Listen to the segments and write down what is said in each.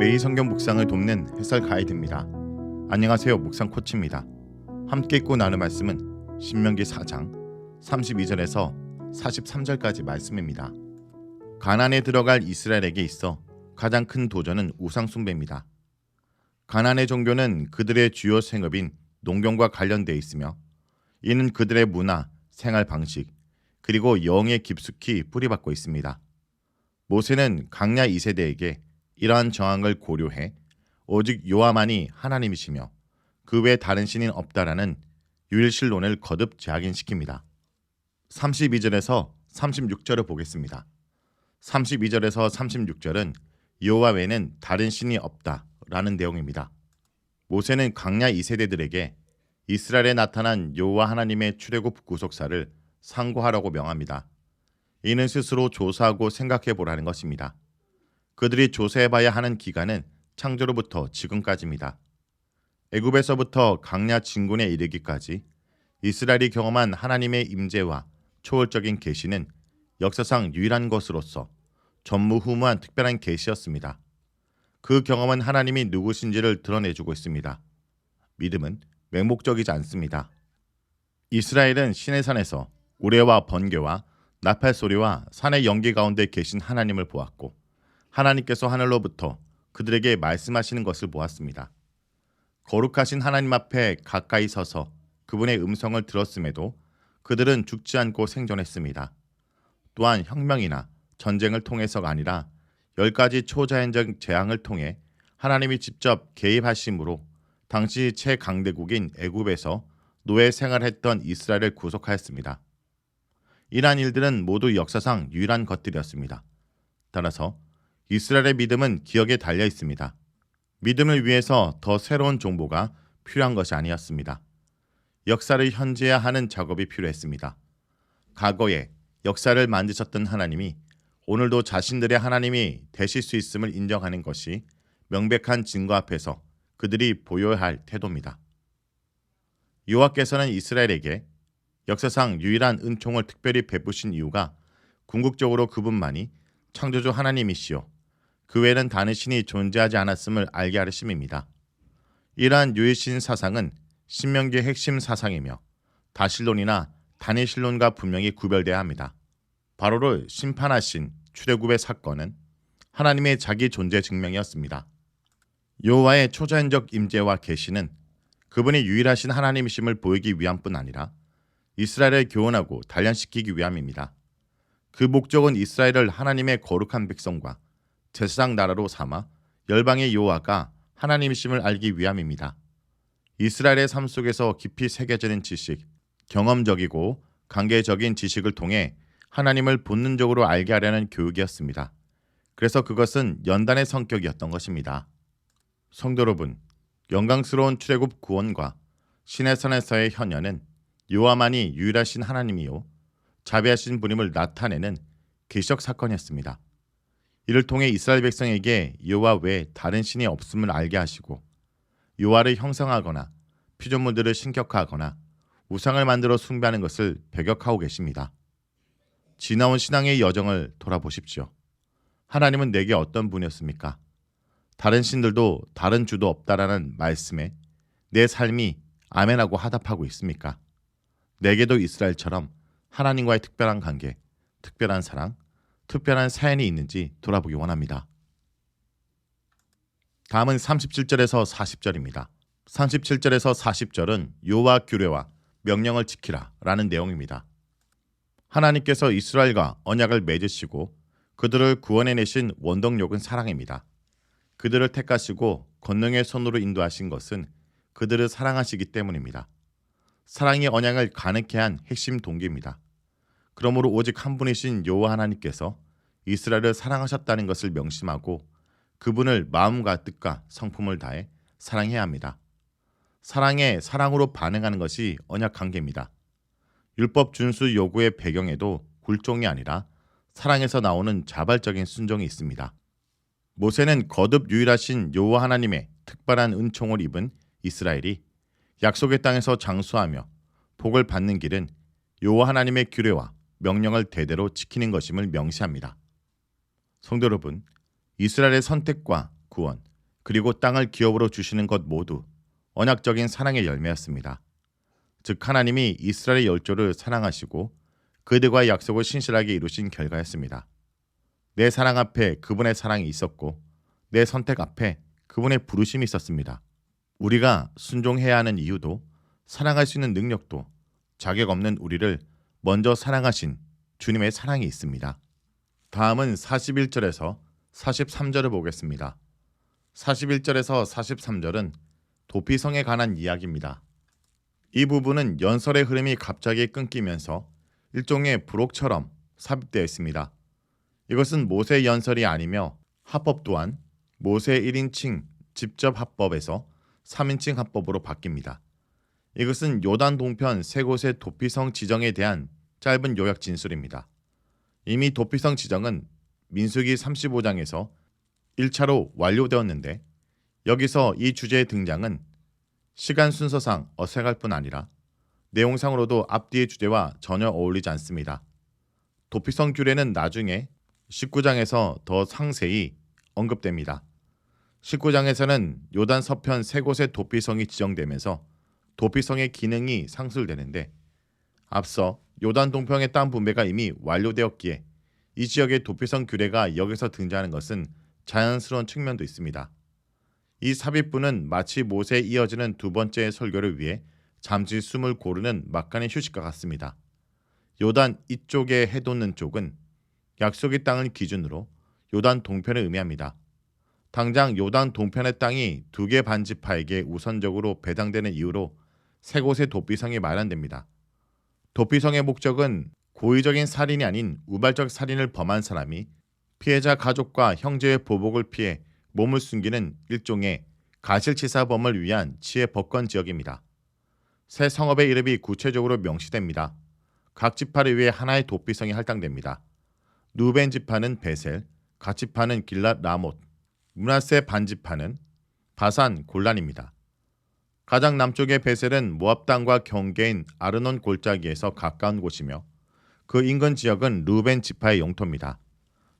매일 성경 묵상을 돕는 해설 가이드입니다. 안녕하세요. 묵상 코치입니다. 함께 읽고 나눌 말씀은 신명기 4장 32절에서 43절까지 말씀입니다. 가나안에 들어갈 이스라엘에게 있어 가장 큰 도전은 우상 숭배입니다. 가나안의 종교는 그들의 주요 생업인 농경과 관련되어 있으며 이는 그들의 문화, 생활 방식, 그리고 영에 깊숙이 뿌리박고 있습니다. 모세는 강야 2세대에게 이러한 정황을 고려해 오직 여호와만이 하나님이시며 그 외 다른 신인 없다라는 유일신론을 거듭 재확인시킵니다. 32절에서 36절을 보겠습니다. 32절에서 36절은 여호와 외에는 다른 신이 없다라는 내용입니다. 모세는 강야 2세대들에게 이스라엘에 나타난 여호와 하나님의 출애굽 구속사를 상고하라고 명합니다. 이는 스스로 조사하고 생각해 보라는 것입니다. 그들이 조사해봐야 하는 기간은 창조로부터 지금까지입니다. 애굽에서부터 강야 진군에 이르기까지 이스라엘이 경험한 하나님의 임재와 초월적인 계시는 역사상 유일한 것으로서 전무후무한 특별한 계시였습니다. 그 경험은 하나님이 누구신지를 드러내주고 있습니다. 믿음은 맹목적이지 않습니다. 이스라엘은 시내산에서 우레와 번개와 나팔 소리와 산의 연기 가운데 계신 하나님을 보았고 하나님께서 하늘로부터 그들에게 말씀하시는 것을 보았습니다. 거룩하신 하나님 앞에 가까이 서서 그분의 음성을 들었음에도 그들은 죽지 않고 생존했습니다. 또한 혁명이나 전쟁을 통해서가 아니라 10가지 초자연적 재앙을 통해 하나님이 직접 개입하심으로 당시 최강대국인 애굽에서 노예 생활했던 이스라엘을 구속하였습니다. 이러한 일들은 모두 역사상 유일한 것들이었습니다. 따라서 이스라엘의 믿음은 기억에 달려 있습니다. 믿음을 위해서 더 새로운 정보가 필요한 것이 아니었습니다. 역사를 현재화하는 작업이 필요했습니다. 과거에 역사를 만드셨던 하나님이 오늘도 자신들의 하나님이 되실 수 있음을 인정하는 것이 명백한 증거 앞에서 그들이 보여야 할 태도입니다. 여호와께서는 이스라엘에게 역사상 유일한 은총을 특별히 베푸신 이유가 궁극적으로 그분만이 창조주 하나님이시요 그 외에는 다른 신이 존재하지 않았음을 알게 하심입니다. 이러한 유일신 사상은 신명기의 핵심 사상이며 다실론이나 다니실론과 분명히 구별돼야 합니다. 바로를 심판하신 출애굽의 사건은 하나님의 자기 존재 증명이었습니다. 여호와의 초자연적 임재와 계시는 그분이 유일하신 하나님이심을 보이기 위함뿐 아니라 이스라엘을 교훈하고 단련시키기 위함입니다. 그 목적은 이스라엘을 하나님의 거룩한 백성과 제사장 나라로 삼아 열방의 여호와가 하나님이심을 알기 위함입니다. 이스라엘의 삶 속에서 깊이 새겨지는 지식, 경험적이고 관계적인 지식을 통해 하나님을 본능적으로 알게 하려는 교육이었습니다. 그래서 그것은 연단의 성격이었던 것입니다. 성도 여러분, 영광스러운 출애굽 구원과 시내산에서의 현현은 여호와만이 유일하신 하나님이요 자비하신 분임을 나타내는 계시적 사건이었습니다. 이를 통해 이스라엘 백성에게 여호와 외에 다른 신이 없음을 알게 하시고 여호와를 형상하거나 피조물들을 신격화하거나 우상을 만들어 숭배하는 것을 배격하고 계십니다. 지나온 신앙의 여정을 돌아보십시오. 하나님은 내게 어떤 분이었습니까? 다른 신들도 다른 주도 없다라는 말씀에 내 삶이 아멘하고 화답하고 있습니까? 내게도 이스라엘처럼 하나님과의 특별한 관계, 특별한 사랑, 특별한 사연이 있는지 돌아보기 원합니다. 다음은 37절에서 40절입니다. 37절에서 40절은 여호와 규례와 명령을 지키라 라는 내용입니다. 하나님께서 이스라엘과 언약을 맺으시고 그들을 구원해내신 원동력은 사랑입니다. 그들을 택하시고 권능의 손으로 인도하신 것은 그들을 사랑하시기 때문입니다. 사랑이 언약을 가능케 한 핵심 동기입니다. 그러므로 오직 한 분이신 여호와 하나님께서 이스라엘을 사랑하셨다는 것을 명심하고 그분을 마음과 뜻과 성품을 다해 사랑해야 합니다. 사랑에 사랑으로 반응하는 것이 언약 관계입니다. 율법 준수 요구의 배경에도 굴종이 아니라 사랑에서 나오는 자발적인 순종이 있습니다. 모세는 거듭 유일하신 여호와 하나님의 특별한 은총을 입은 이스라엘이 약속의 땅에서 장수하며 복을 받는 길은 여호와 하나님의 규례와 명령을 대대로 지키는 것임을 명시합니다. 성도 여러분, 이스라엘의 선택과 구원, 그리고 땅을 기업으로 주시는 것 모두 언약적인 사랑의 열매였습니다. 즉 하나님이 이스라엘의 열조를 사랑하시고 그들과의 약속을 신실하게 이루신 결과였습니다. 내 사랑 앞에 그분의 사랑이 있었고 내 선택 앞에 그분의 부르심이 있었습니다. 우리가 순종해야 하는 이유도 사랑할 수 있는 능력도 자격 없는 우리를 먼저 사랑하신 주님의 사랑이 있습니다. 다음은 41절에서 43절을 보겠습니다. 41절에서 43절은 도피성에 관한 이야기입니다. 이 부분은 연설의 흐름이 갑자기 끊기면서 일종의 부록처럼 삽입되어 있습니다. 이것은 모세 연설이 아니며 합법 또한 모세 1인칭 직접 합법에서 3인칭 합법으로 바뀝니다. 이것은 요단 동편 세 곳의 도피성 지정에 대한 짧은 요약 진술입니다. 이미 도피성 지정은 민수기 35장에서 1차로 완료되었는데 여기서 이 주제의 등장은 시간 순서상 어색할 뿐 아니라 내용상으로도 앞뒤의 주제와 전혀 어울리지 않습니다. 도피성 규례는 나중에 19장에서 더 상세히 언급됩니다. 19장에서는 요단 서편 세 곳의 도피성이 지정되면서 도피성의 기능이 상술되는데 앞서 요단 동편의 땅 분배가 이미 완료되었기에 이 지역의 도피성 규례가 여기서 등장하는 것은 자연스러운 측면도 있습니다. 이 삽입부는 마치 모세에 이어지는 두 번째 설교를 위해 잠시 숨을 고르는 막간의 휴식과 같습니다. 요단 이쪽에 해돋는 쪽은 약속의 땅을 기준으로 요단 동편을 의미합니다. 당장 요단 동편의 땅이 두 개 반지파에게 우선적으로 배당되는 이유로 세 곳의 도피성이 마련됩니다. 도피성의 목적은 고의적인 살인이 아닌 우발적 살인을 범한 사람이 피해자 가족과 형제의 보복을 피해 몸을 숨기는 일종의 가실치사범을 위한 치해 법권 지역입니다. 새 성읍의 이름이 구체적으로 명시됩니다. 각 지파를 위해 하나의 도피성이 할당됩니다. 루벤 지파는 베셀, 갓 지파는 길랏 라못, 므낫세 반 지파는 바산 골란입니다. 가장 남쪽의 베셀은 모압 땅과 경계인 아르논 골짜기에서 가까운 곳이며 그 인근 지역은 루벤 지파의 영토입니다.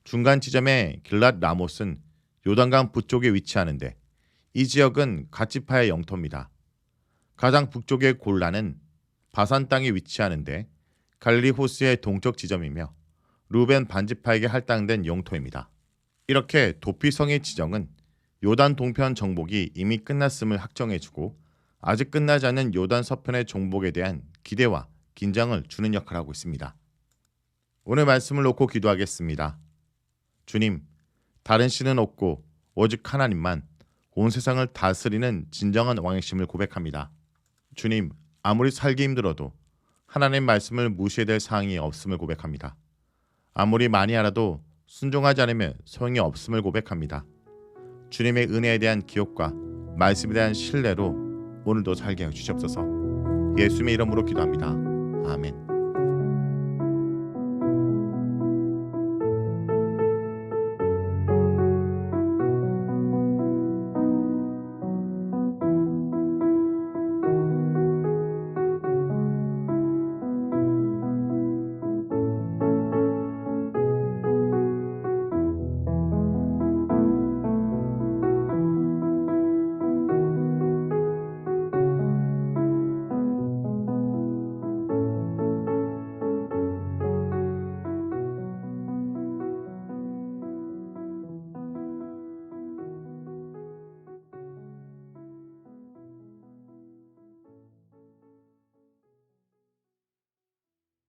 중간 지점의 길랏 라못은 요단강 북쪽에 위치하는데 이 지역은 갓 지파의 영토입니다. 가장 북쪽의 골란은 바산 땅에 위치하는데 갈릴리 호수의 동쪽 지점이며 루벤 반지파에게 할당된 영토입니다. 이렇게 도피성의 지정은 요단 동편 정복이 이미 끝났음을 확정해주고 아직 끝나지 않은 요단 서편의 정복에 대한 기대와 긴장을 주는 역할을 하고 있습니다. 오늘 말씀을 놓고 기도하겠습니다. 주님, 다른 신은 없고 오직 하나님만 온 세상을 다스리는 진정한 왕이심을 고백합니다. 주님, 아무리 살기 힘들어도 하나님 말씀을 무시해야 될 사항이 없음을 고백합니다. 아무리 많이 알아도 순종하지 않으면 소용이 없음을 고백합니다. 주님의 은혜에 대한 기억과 말씀에 대한 신뢰로 오늘도 살게 해주시옵소서. 예수님의 이름으로 기도합니다. 아멘.